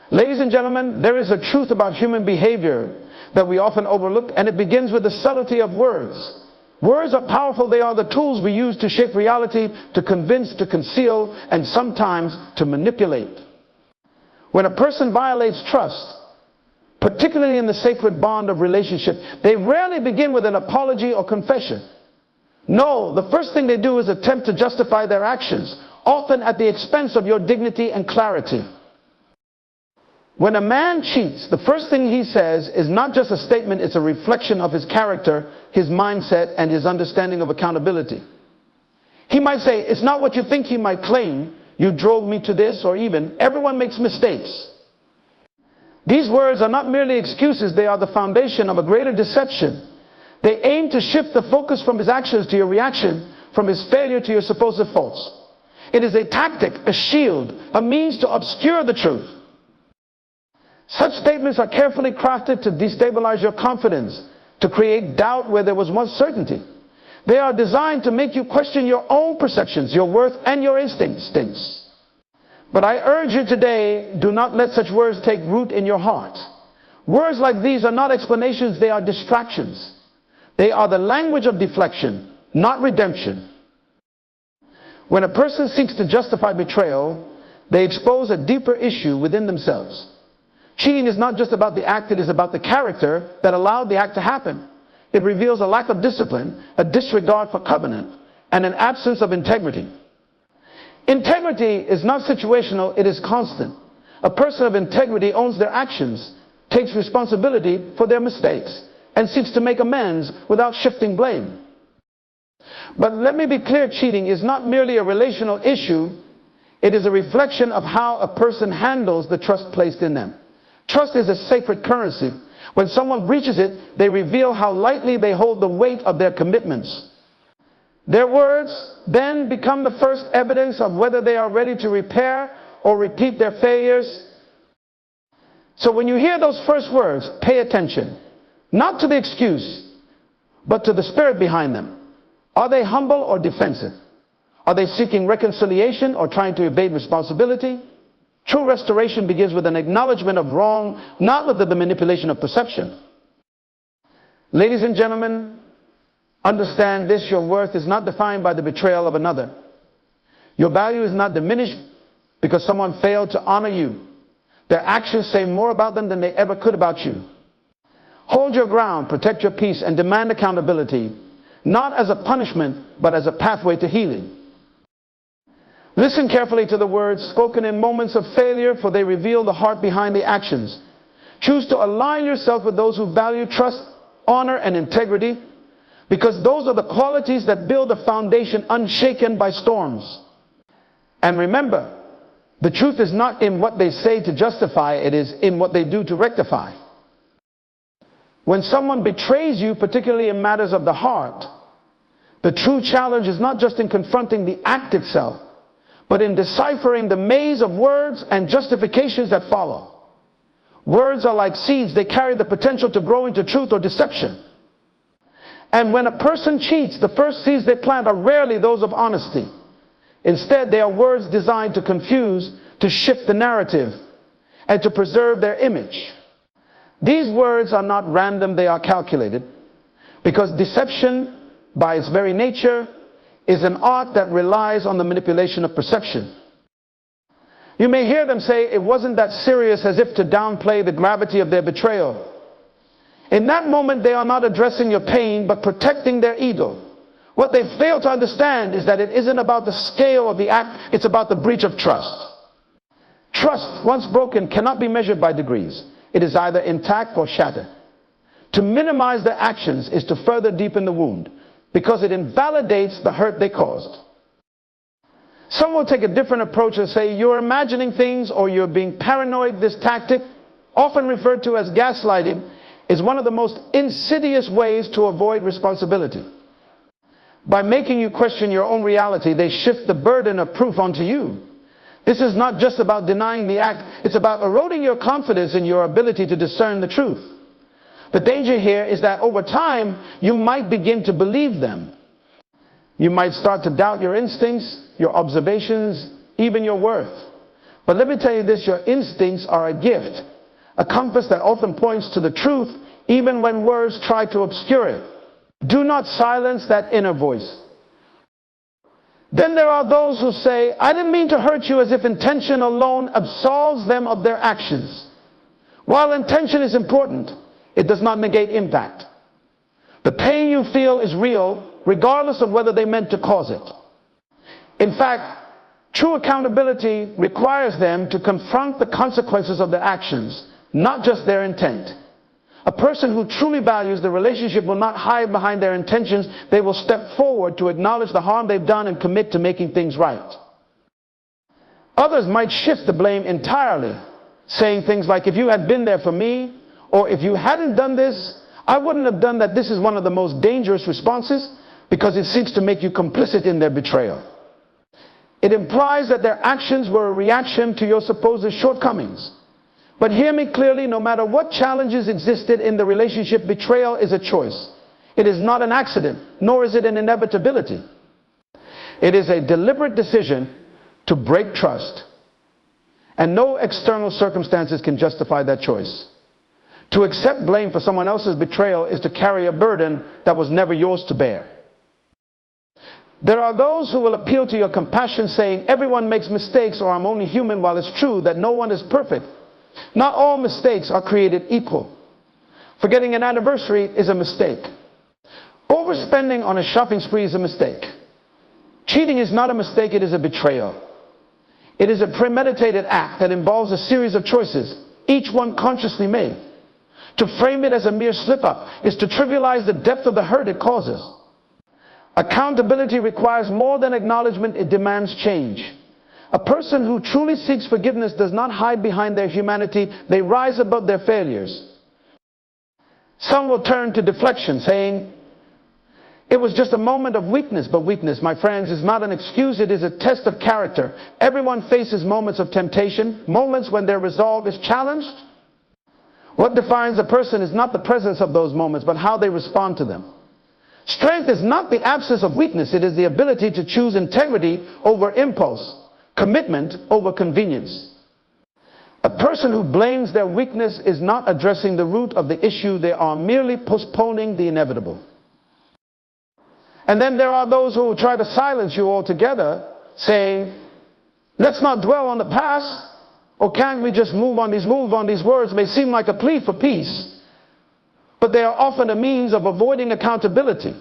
Ladies and gentlemen, there is a truth about human behavior that we often overlook, and it begins with the subtlety of words. Words are powerful. They are the tools we use to shape reality, to convince, to conceal, and sometimes to manipulate. When a person violates trust, particularly in the sacred bond of relationship, they rarely begin with an apology or confession. No, the first thing they do is attempt to justify their actions, often at the expense of your dignity and clarity. When a man cheats, the first thing he says is not just a statement, it's a reflection of his character, his mindset, and his understanding of accountability. He might say, it's not what you think. He might claim, you drove me to this, or even, everyone makes mistakes. These words are not merely excuses, they are the foundation of a greater deception. They aim to shift the focus from his actions to your reaction, from his failure to your supposed faults. It is a tactic, a shield, a means to obscure the truth. Such statements are carefully crafted to destabilize your confidence, to create doubt where there was once certainty. They are designed to make you question your own perceptions, your worth, and your instincts. But I urge you today, do not let such words take root in your heart. Words like these are not explanations, they are distractions. They are the language of deflection, not redemption. When a person seeks to justify betrayal, they expose a deeper issue within themselves. Cheating is not just about the act, it is about the character that allowed the act to happen. It reveals a lack of discipline, a disregard for covenant, and an absence of integrity. Integrity is not situational, it is constant. A person of integrity owns their actions, takes responsibility for their mistakes, and seeks to make amends without shifting blame. But let me be clear, cheating is not merely a relational issue, it is a reflection of how a person handles the trust placed in them. Trust is a sacred currency. When someone breaches it, they reveal how lightly they hold the weight of their commitments. Their words then become the first evidence of whether they are ready to repair or repeat their failures. So when you hear those first words, pay attention. Not to the excuse, but to the spirit behind them. Are they humble or defensive? Are they seeking reconciliation or trying to evade responsibility? True restoration begins with an acknowledgement of wrong, not with the manipulation of perception. Ladies and gentlemen, understand this: your worth is not defined by the betrayal of another. Your value is not diminished because someone failed to honor you. Their actions say more about them than they ever could about you. Hold your ground, protect your peace, and demand accountability, not as a punishment, but as a pathway to healing. Listen carefully to the words spoken in moments of failure, for they reveal the heart behind the actions. Choose to align yourself with those who value trust, honor, and integrity, because those are the qualities that build a foundation unshaken by storms. And remember, the truth is not in what they say to justify, it is in what they do to rectify. When someone betrays you, particularly in matters of the heart, the true challenge is not just in confronting the act itself, but in deciphering the maze of words and justifications that follow. Words are like seeds. They carry the potential to grow into truth or deception. And when a person cheats, the first seeds they plant are rarely those of honesty. Instead, they are words designed to confuse, to shift the narrative, and to preserve their image. These words are not random, they are calculated, because deception, by its very nature, is an art that relies on the manipulation of perception. You may hear them say it wasn't that serious, as if to downplay the gravity of their betrayal. In that moment, they are not addressing your pain, but protecting their ego. What they fail to understand is that it isn't about the scale of the act, it's about the breach of trust. Trust, once broken, cannot be measured by degrees. It is either intact or shattered. To minimize their actions is to further deepen the wound, because it invalidates the hurt they caused. Some will take a different approach and say, you're imagining things or you're being paranoid. This tactic, often referred to as gaslighting, is one of the most insidious ways to avoid responsibility. By making you question your own reality, they shift the burden of proof onto you. This is not just about denying the act, it's about eroding your confidence in your ability to discern the truth. The danger here is that over time, you might begin to believe them. You might start to doubt your instincts, your observations, even your worth. But let me tell you this, your instincts are a gift, a compass that often points to the truth even when words try to obscure it. Do not silence that inner voice. Then there are those who say, I didn't mean to hurt you, as if intention alone absolves them of their actions. While intention is important, it does not negate impact. The pain you feel is real, regardless of whether they meant to cause it. In fact, true accountability requires them to confront the consequences of their actions, not just their intent. A person who truly values the relationship will not hide behind their intentions. They will step forward to acknowledge the harm they've done and commit to making things right. Others might shift the blame entirely, saying things like, if you had been there for me, or if you hadn't done this, I wouldn't have done that. This is one of the most dangerous responses because it seeks to make you complicit in their betrayal. It implies that their actions were a reaction to your supposed shortcomings. But hear me clearly, no matter what challenges existed in the relationship, betrayal is a choice. It is not an accident, nor is it an inevitability. It is a deliberate decision to break trust. And no external circumstances can justify that choice. To accept blame for someone else's betrayal is to carry a burden that was never yours to bear. There are those who will appeal to your compassion, saying, everyone makes mistakes, or I'm only human, while it's true that no one is perfect. Not all mistakes are created equal. Forgetting an anniversary is a mistake. Overspending on a shopping spree is a mistake. Cheating is not a mistake, it is a betrayal. It is a premeditated act that involves a series of choices, each one consciously made. To frame it as a mere slip-up is to trivialize the depth of the hurt it causes. Accountability requires more than acknowledgement, it demands change. A person who truly seeks forgiveness does not hide behind their humanity, they rise above their failures. Some will turn to deflection, saying, it was just a moment of weakness. But weakness, my friends, is not an excuse, it is a test of character. Everyone faces moments of temptation, moments when their resolve is challenged. What defines a person is not the presence of those moments, but how they respond to them. Strength is not the absence of weakness, it is the ability to choose integrity over impulse, commitment over convenience. A person who blames their weakness is not addressing the root of the issue, they are merely postponing the inevitable. And then there are those who will try to silence you altogether, saying, let's not dwell on the past, or can't we just move on? These words may seem like a plea for peace, but they are often a means of avoiding accountability.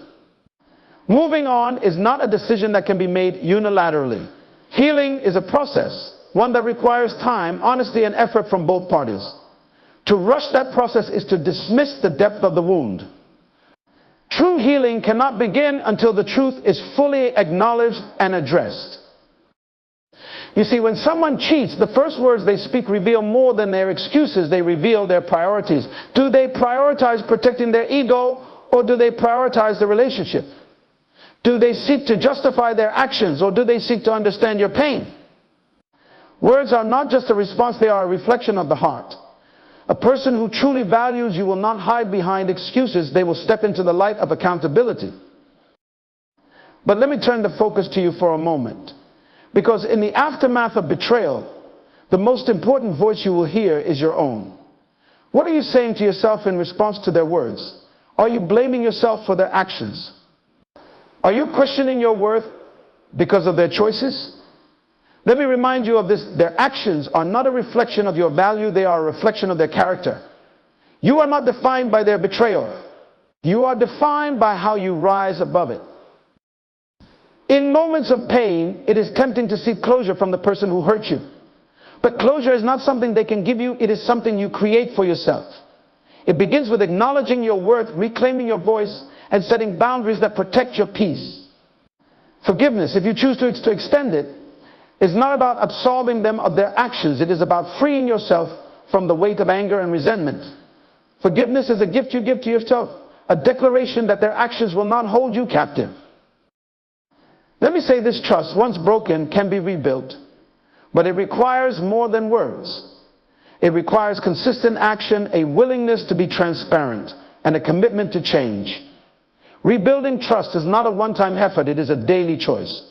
Moving on is not a decision that can be made unilaterally. Healing is a process, one that requires time, honesty, and effort from both parties. To rush that process is to dismiss the depth of the wound. True healing cannot begin until the truth is fully acknowledged and addressed. You see, when someone cheats, the first words they speak reveal more than their excuses. They reveal their priorities. Do they prioritize protecting their ego, or do they prioritize the relationship? Do they seek to justify their actions, or do they seek to understand your pain? Words are not just a response, they are a reflection of the heart. A person who truly values you will not hide behind excuses. They will step into the light of accountability. But let me turn the focus to you for a moment. Because in the aftermath of betrayal, the most important voice you will hear is your own. What are you saying to yourself in response to their words? Are you blaming yourself for their actions? Are you questioning your worth because of their choices? Let me remind you of this. Their actions are not a reflection of your value, they are a reflection of their character. You are not defined by their betrayal. You are defined by how you rise above it. In moments of pain, it is tempting to seek closure from the person who hurt you. But closure is not something they can give you, it is something you create for yourself. It begins with acknowledging your worth, reclaiming your voice, and setting boundaries that protect your peace. Forgiveness, if you choose to extend it, is not about absolving them of their actions. It is about freeing yourself from the weight of anger and resentment. Forgiveness is a gift you give to yourself, a declaration that their actions will not hold you captive. Let me say this: trust, once broken, can be rebuilt, but it requires more than words. It requires consistent action, a willingness to be transparent, and a commitment to change. Rebuilding trust is not a one-time effort, it is a daily choice.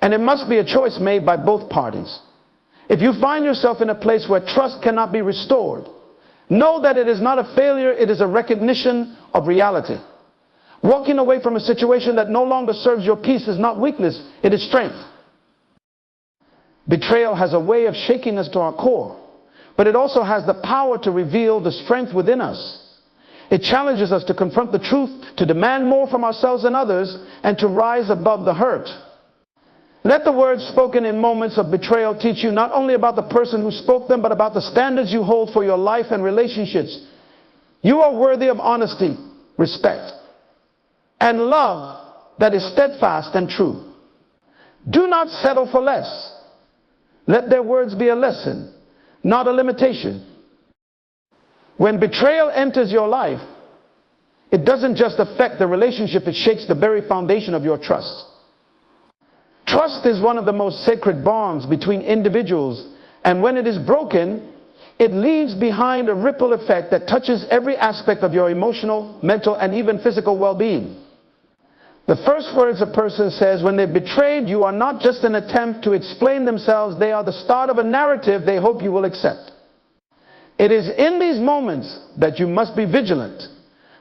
And it must be a choice made by both parties. If you find yourself in a place where trust cannot be restored, know that it is not a failure, it is a recognition of reality. Walking away from a situation that no longer serves your peace is not weakness, it is strength. Betrayal has a way of shaking us to our core, but it also has the power to reveal the strength within us. It challenges us to confront the truth, to demand more from ourselves and others, and to rise above the hurt. Let the words spoken in moments of betrayal teach you not only about the person who spoke them, but about the standards you hold for your life and relationships. You are worthy of honesty, respect, and love that is steadfast and true. Do not settle for less. Let their words be a lesson, not a limitation. When betrayal enters your life, it doesn't just affect the relationship, it shakes the very foundation of your trust. Trust is one of the most sacred bonds between individuals, and when it is broken, it leaves behind a ripple effect that touches every aspect of your emotional, mental, and even physical well-being. The first words a person says when they're betrayed you are not just an attempt to explain themselves, they are the start of a narrative they hope you will accept. It is in these moments that you must be vigilant,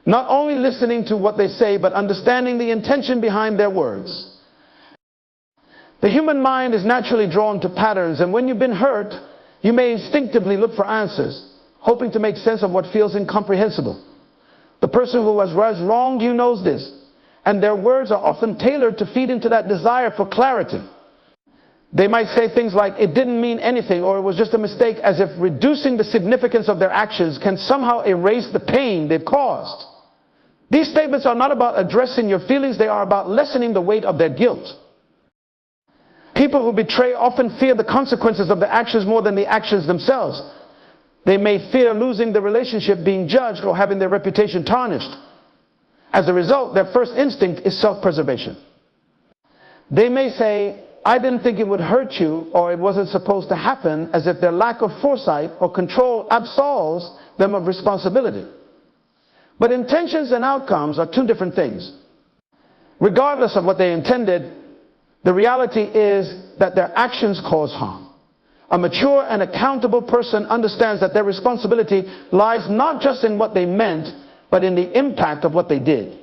not only listening to what they say, but understanding the intention behind their words. The human mind is naturally drawn to patterns, and when you've been hurt, you may instinctively look for answers, hoping to make sense of what feels incomprehensible. The person who has wronged you knows this, and their words are often tailored to feed into that desire for clarity. They might say things like, "It didn't mean anything," or "It was just a mistake," as if reducing the significance of their actions can somehow erase the pain they've caused. These statements are not about addressing your feelings, they are about lessening the weight of their guilt. People who betray often fear the consequences of their actions more than the actions themselves. They may fear losing the relationship, being judged, or having their reputation tarnished. As a result, their first instinct is self-preservation. They may say, "I didn't think it would hurt you," or "It wasn't supposed to happen," as if their lack of foresight or control absolves them of responsibility. But intentions and outcomes are two different things. Regardless of what they intended, the reality is that their actions cause harm. A mature and accountable person understands that their responsibility lies not just in what they meant, but in the impact of what they did.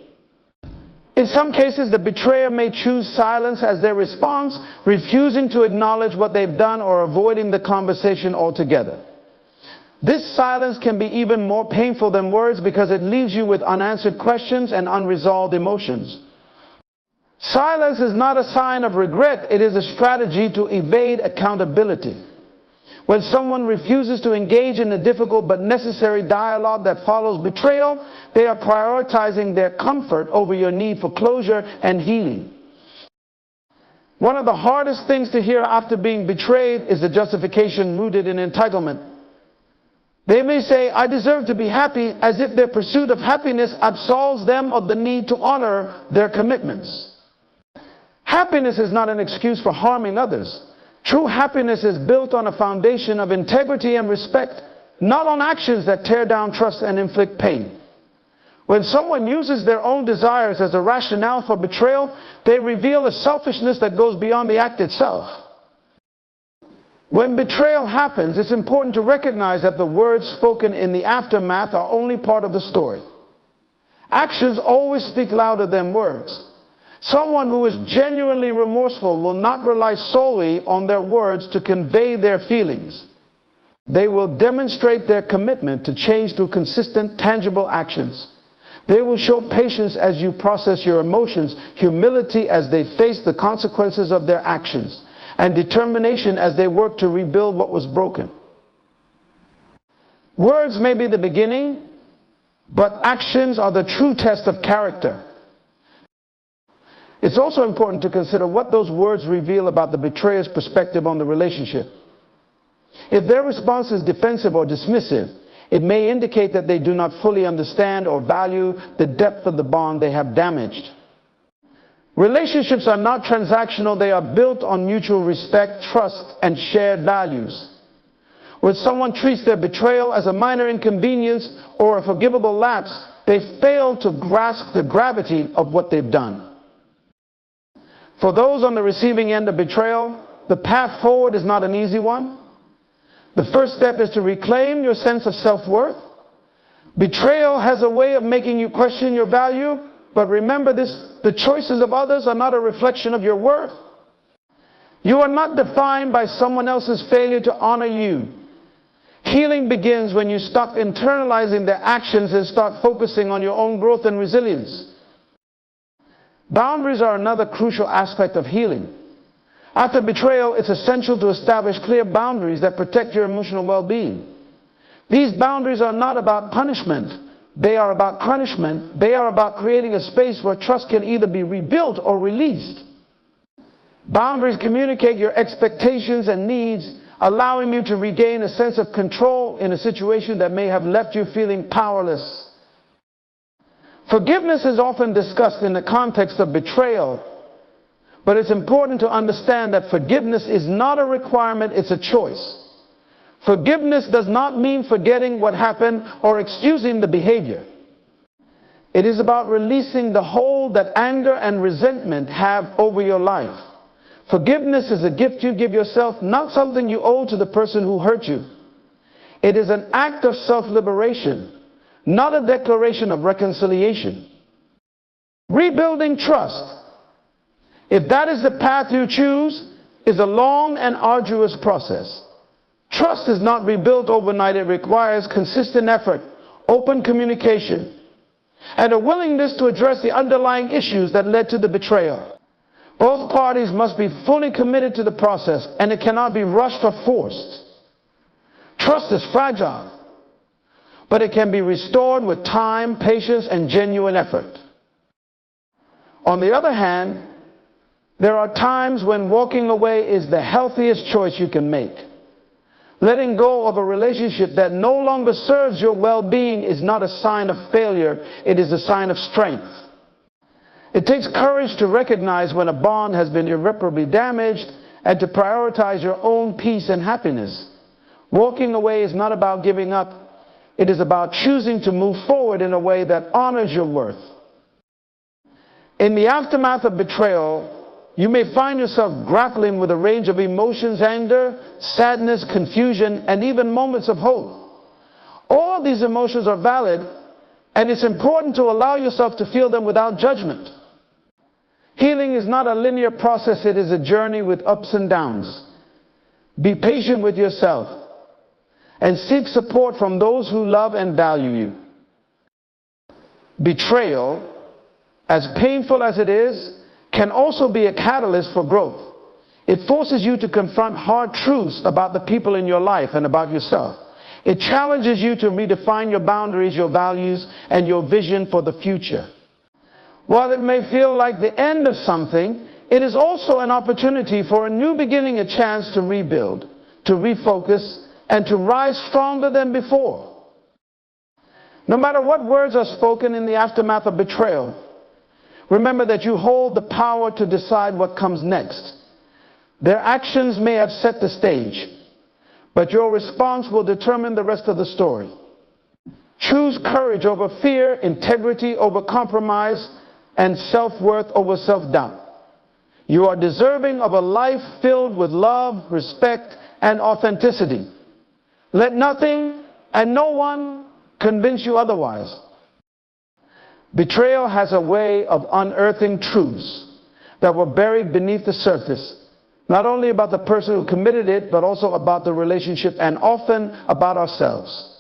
In some cases, the betrayer may choose silence as their response, refusing to acknowledge what they've done or avoiding the conversation altogether. This silence can be even more painful than words because it leaves you with unanswered questions and unresolved emotions. Silence is not a sign of regret, it is a strategy to evade accountability. When someone refuses to engage in the difficult but necessary dialogue that follows betrayal, they are prioritizing their comfort over your need for closure and healing. One of the hardest things to hear after being betrayed is the justification rooted in entitlement. They may say, "I deserve to be happy," as if their pursuit of happiness absolves them of the need to honor their commitments. Happiness is not an excuse for harming others. True happiness is built on a foundation of integrity and respect, not on actions that tear down trust and inflict pain. When someone uses their own desires as a rationale for betrayal, they reveal a selfishness that goes beyond the act itself. When betrayal happens, it's important to recognize that the words spoken in the aftermath are only part of the story. Actions always speak louder than words. Someone who is genuinely remorseful will not rely solely on their words to convey their feelings. They will demonstrate their commitment to change through consistent, tangible actions. They will show patience as you process your emotions, humility as they face the consequences of their actions, and determination as they work to rebuild what was broken. Words may be the beginning, but actions are the true test of character. It's also important to consider what those words reveal about the betrayer's perspective on the relationship. If their response is defensive or dismissive, it may indicate that they do not fully understand or value the depth of the bond they have damaged. Relationships are not transactional, they are built on mutual respect, trust, and shared values. When someone treats their betrayal as a minor inconvenience or a forgivable lapse, they fail to grasp the gravity of what they've done. For those on the receiving end of betrayal, the path forward is not an easy one. The first step is to reclaim your sense of self-worth. Betrayal has a way of making you question your value, but remember this, the choices of others are not a reflection of your worth. You are not defined by someone else's failure to honor you. Healing begins when you stop internalizing their actions and start focusing on your own growth and resilience. Boundaries are another crucial aspect of healing. After betrayal, it's essential to establish clear boundaries that protect your emotional well-being. These boundaries are not about punishment. They are about punishment. They are about creating a space where trust can either be rebuilt or released. Boundaries communicate your expectations and needs, allowing you to regain a sense of control in a situation that may have left you feeling powerless. Forgiveness is often discussed in the context of betrayal, but it's important to understand that forgiveness is not a requirement, it's a choice. Forgiveness does not mean forgetting what happened or excusing the behavior. It is about releasing the hold that anger and resentment have over your life. Forgiveness is a gift you give yourself, not something you owe to the person who hurt you. It is an act of self-liberation, not a declaration of reconciliation. Rebuilding trust, if that is the path you choose, is a long and arduous process. Trust is not rebuilt overnight. It requires consistent effort, open communication, and a willingness to address the underlying issues that led to the betrayal. Both parties must be fully committed to the process, and it cannot be rushed or forced. Trust is fragile, but it can be restored with time, patience, and genuine effort. On the other hand, there are times when walking away is the healthiest choice you can make. Letting go of a relationship that no longer serves your well-being is not a sign of failure, it is a sign of strength. It takes courage to recognize when a bond has been irreparably damaged and to prioritize your own peace and happiness. Walking away is not about giving up. It is about choosing to move forward in a way that honors your worth. In the aftermath of betrayal, you may find yourself grappling with a range of emotions: anger, sadness, confusion, and even moments of hope. All these emotions are valid, and it's important to allow yourself to feel them without judgment. Healing is not a linear process, it is a journey with ups and downs. Be patient with yourself and seek support from those who love and value you. Betrayal, as painful as it is, can also be a catalyst for growth. It forces you to confront hard truths about the people in your life and about yourself. It challenges you to redefine your boundaries, your values, and your vision for the future. While it may feel like the end of something, it is also an opportunity for a new beginning, a chance to rebuild, to refocus, and to rise stronger than before. No matter what words are spoken in the aftermath of betrayal, remember that you hold the power to decide what comes next. Their actions may have set the stage, but your response will determine the rest of the story. Choose courage over fear, integrity over compromise, and self-worth over self-doubt. You are deserving of a life filled with love, respect, and authenticity. Let nothing and no one convince you otherwise. Betrayal has a way of unearthing truths that were buried beneath the surface, not only about the person who committed it, but also about the relationship and often about ourselves.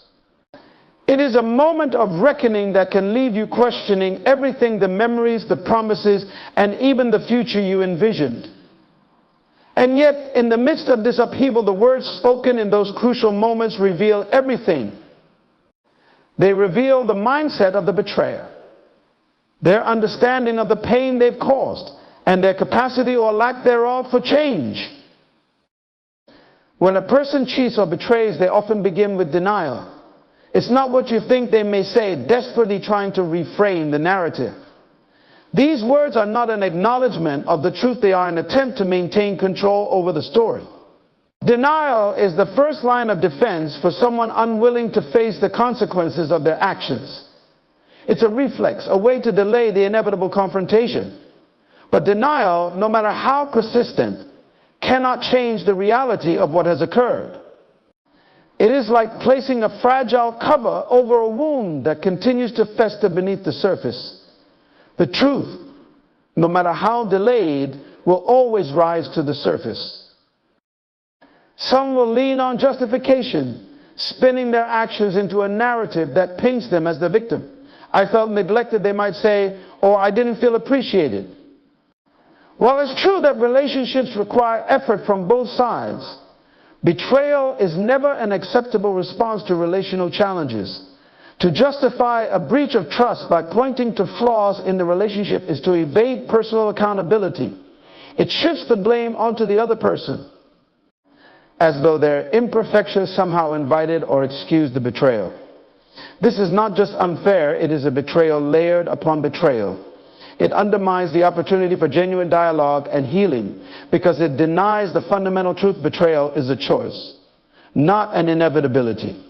It is a moment of reckoning that can leave you questioning everything, the memories, the promises, and even the future you envisioned. And yet, in the midst of this upheaval, the words spoken in those crucial moments reveal everything. They reveal the mindset of the betrayer, their understanding of the pain they've caused, and their capacity or lack thereof for change. When a person cheats or betrays, they often begin with denial. It's not what you think they may say, desperately trying to reframe the narrative. These words are not an acknowledgement of the truth, they are an attempt to maintain control over the story. Denial is the first line of defense for someone unwilling to face the consequences of their actions. It's a reflex, a way to delay the inevitable confrontation. But denial, no matter how persistent, cannot change the reality of what has occurred. It is like placing a fragile cover over a wound that continues to fester beneath the surface. The truth, no matter how delayed, will always rise to the surface. Some will lean on justification, spinning their actions into a narrative that paints them as the victim. I felt neglected, they might say, or I didn't feel appreciated. While it's true that relationships require effort from both sides, betrayal is never an acceptable response to relational challenges. To justify a breach of trust by pointing to flaws in the relationship is to evade personal accountability. It shifts the blame onto the other person, as though their imperfections somehow invited or excused the betrayal. This is not just unfair, it is a betrayal layered upon betrayal. It undermines the opportunity for genuine dialogue and healing because it denies the fundamental truth: betrayal is a choice, not an inevitability.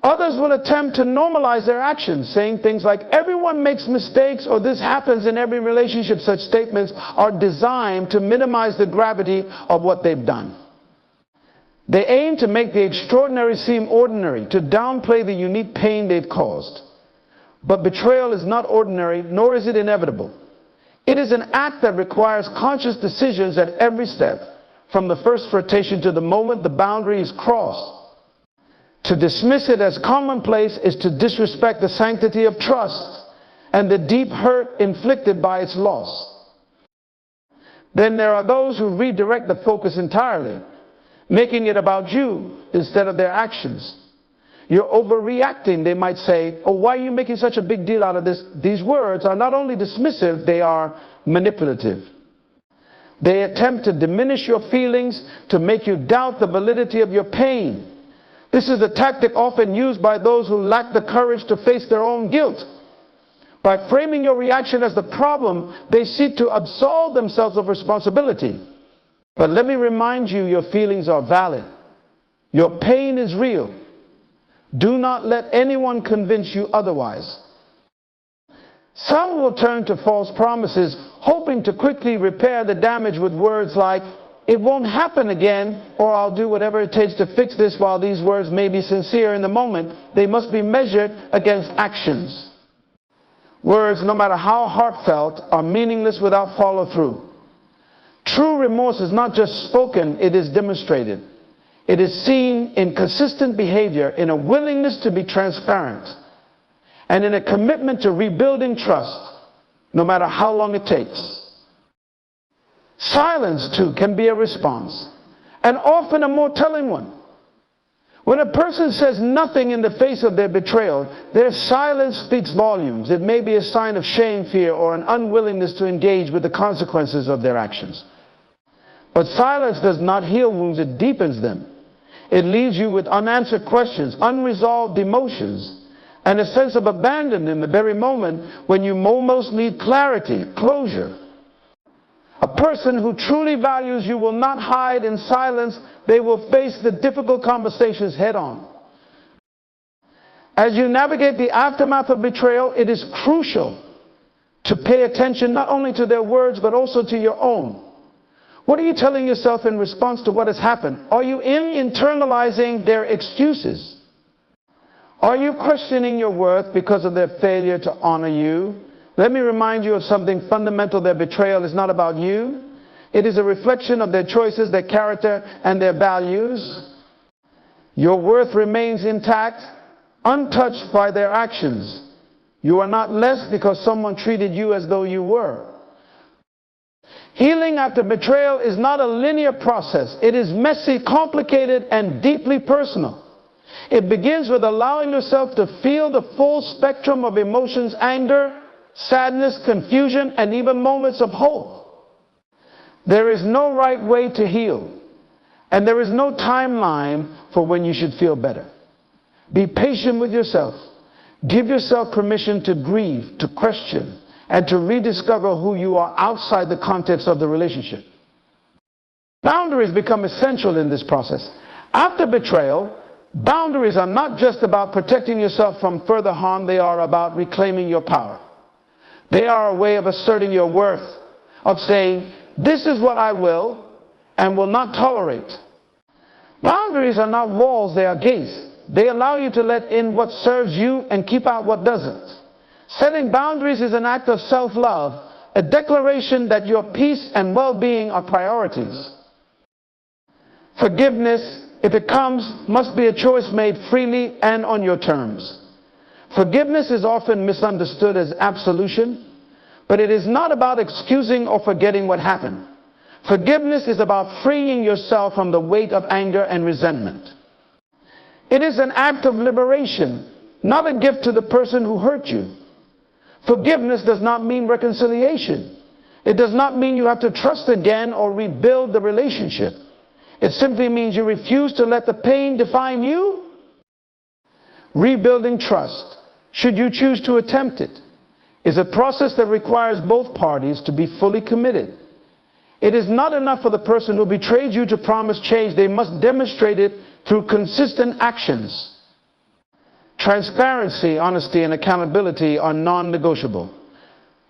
Others will attempt to normalize their actions, saying things like, everyone makes mistakes, or this happens in every relationship. Such statements are designed to minimize the gravity of what they've done. They aim to make the extraordinary seem ordinary, to downplay the unique pain they've caused. But betrayal is not ordinary, nor is it inevitable. It is an act that requires conscious decisions at every step, from the first flirtation to the moment the boundary is crossed. To dismiss it as commonplace is to disrespect the sanctity of trust and the deep hurt inflicted by its loss. Then there are those who redirect the focus entirely, making it about you instead of their actions. You're overreacting, they might say. Oh, why are you making such a big deal out of this? These words are not only dismissive, they are manipulative. They attempt to diminish your feelings, to make you doubt the validity of your pain. This is a tactic often used by those who lack the courage to face their own guilt. By framing your reaction as the problem, they seek to absolve themselves of responsibility. But let me remind you, your feelings are valid. Your pain is real. Do not let anyone convince you otherwise. Some will turn to false promises, hoping to quickly repair the damage with words like, it won't happen again, or I'll do whatever it takes to fix this. While these words may be sincere in the moment, they must be measured against actions. Words, no matter how heartfelt, are meaningless without follow-through. True remorse is not just spoken, it is demonstrated. It is seen in consistent behavior, in a willingness to be transparent, and in a commitment to rebuilding trust, no matter how long it takes. Silence, too, can be a response, and often a more telling one. When a person says nothing in the face of their betrayal, their silence speaks volumes. It may be a sign of shame, fear, or an unwillingness to engage with the consequences of their actions. But silence does not heal wounds, it deepens them. It leaves you with unanswered questions, unresolved emotions, and a sense of abandonment in the very moment when you most need clarity, closure. A person who truly values you will not hide in silence. They will face the difficult conversations head on. As you navigate the aftermath of betrayal, it is crucial to pay attention not only to their words, but also to your own. What are you telling yourself in response to what has happened? Are you internalizing their excuses? Are you questioning your worth because of their failure to honor you? Let me remind you of something fundamental. Their betrayal is not about you. It is a reflection of their choices, their character, and their values. Your worth remains intact, untouched by their actions. You are not less because someone treated you as though you were. Healing after betrayal is not a linear process. It is messy, complicated, and deeply personal. It begins with allowing yourself to feel the full spectrum of emotions: anger, sadness, confusion, and even moments of hope. There is no right way to heal, and there is no timeline for when you should feel better. Be patient with yourself. Give yourself permission to grieve, to question, and to rediscover who you are outside the context of the relationship. Boundaries become essential in this process. After betrayal, boundaries are not just about protecting yourself from further harm. They are about reclaiming your power. They are a way of asserting your worth, of saying, this is what I will and will not tolerate. Boundaries are not walls, they are gates. They allow you to let in what serves you and keep out what doesn't. Setting boundaries is an act of self-love, a declaration that your peace and well-being are priorities. Forgiveness, if it comes, must be a choice made freely and on your terms. Forgiveness is often misunderstood as absolution, but it is not about excusing or forgetting what happened. Forgiveness is about freeing yourself from the weight of anger and resentment. It is an act of liberation, not a gift to the person who hurt you. Forgiveness does not mean reconciliation. It does not mean you have to trust again or rebuild the relationship. It simply means you refuse to let the pain define you. Rebuilding trust, should you choose to attempt it, is a process that requires both parties to be fully committed. It is not enough for the person who betrayed you to promise change. They must demonstrate it through consistent actions. Transparency, honesty, and accountability are non-negotiable.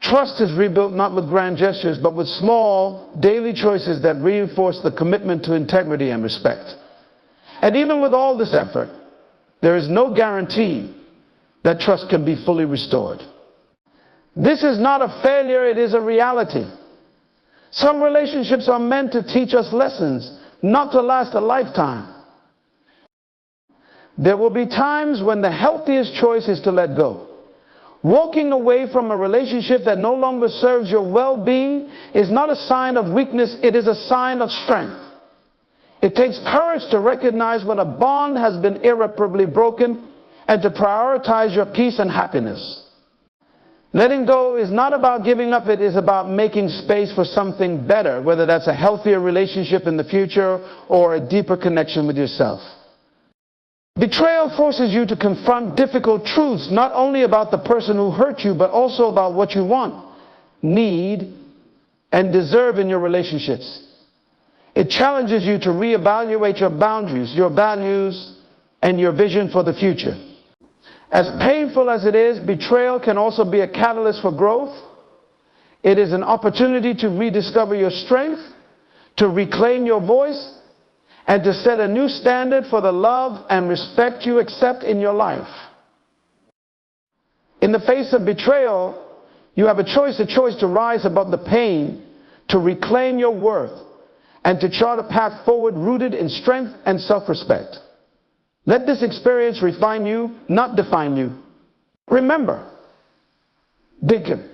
Trust is rebuilt not with grand gestures, but with small, daily choices that reinforce the commitment to integrity and respect. And even with all this effort, there is no guarantee that trust can be fully restored. This is not a failure, it is a reality. Some relationships are meant to teach us lessons, not to last a lifetime. There will be times when the healthiest choice is to let go. Walking away from a relationship that no longer serves your well-being is not a sign of weakness, it is a sign of strength. It takes courage to recognize when a bond has been irreparably broken and to prioritize your peace and happiness. Letting go is not about giving up, it is about making space for something better, whether that's a healthier relationship in the future or a deeper connection with yourself. Betrayal forces you to confront difficult truths, not only about the person who hurt you, but also about what you want, need, and deserve in your relationships. It challenges you to reevaluate your boundaries, your values, and your vision for the future. As painful as it is, betrayal can also be a catalyst for growth. It is an opportunity to rediscover your strength, to reclaim your voice, and to set a new standard for the love and respect you accept in your life. In the face of betrayal, you have a choice to rise above the pain, to reclaim your worth, and to chart a path forward rooted in strength and self-respect. Let this experience refine you, not define you. Remember, Deacon,